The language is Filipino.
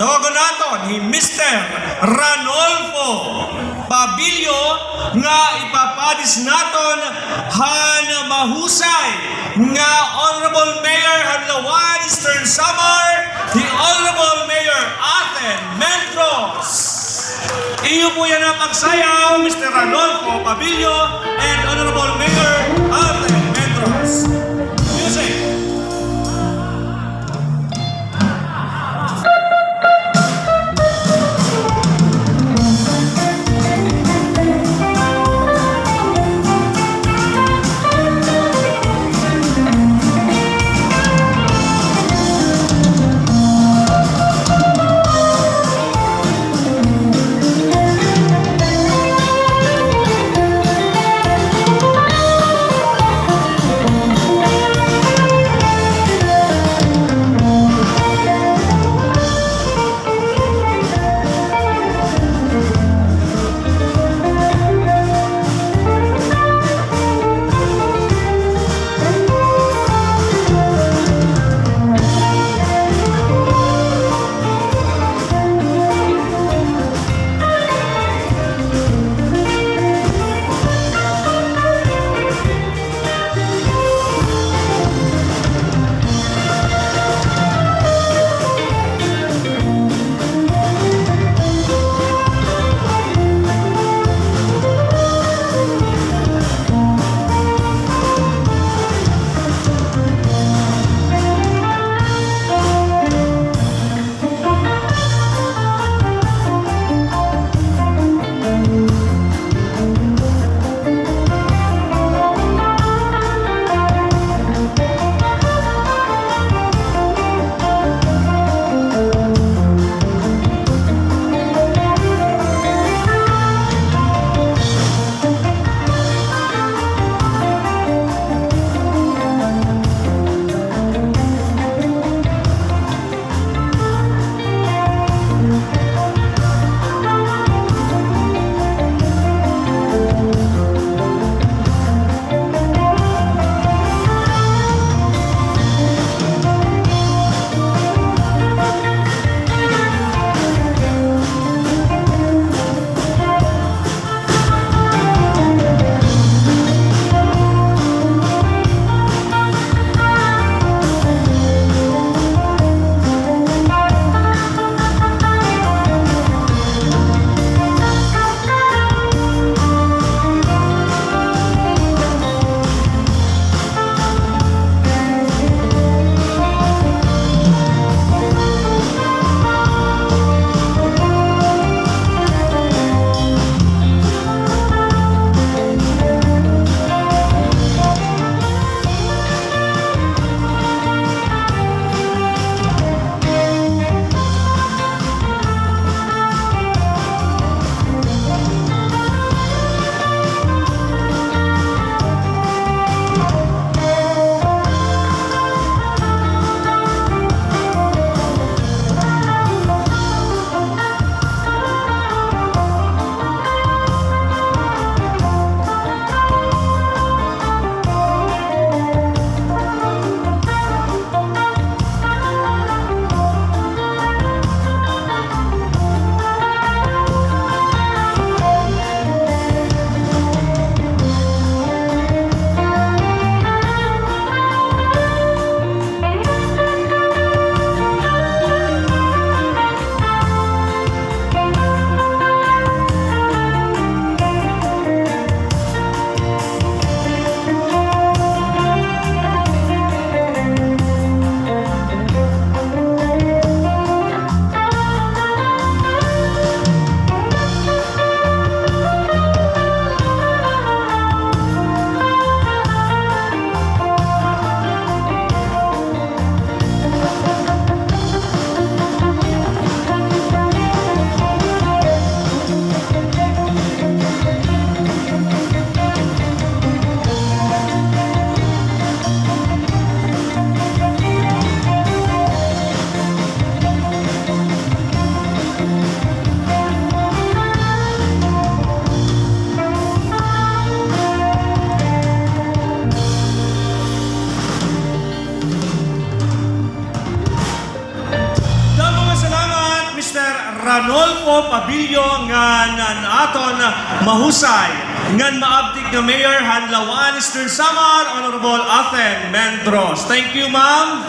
Tawagan nato ni Mr. Ranolfo Pabilio nga ipapadis naton han mahusay nga Honorable Mayor Hadlawan Eastern Samar, the Honorable Mayor Aten Mentros. Iyo po yan ang pagsayaw, Mr. Ranolfo Pabilio and Honorable Mayor Aten Mentros. Music! Ranolfo Pabilio nga aton mahusay ngan maabtik nga Mayor Hanlawan Eastern Samar Honorable Athen Mendros. Thank you, ma'am.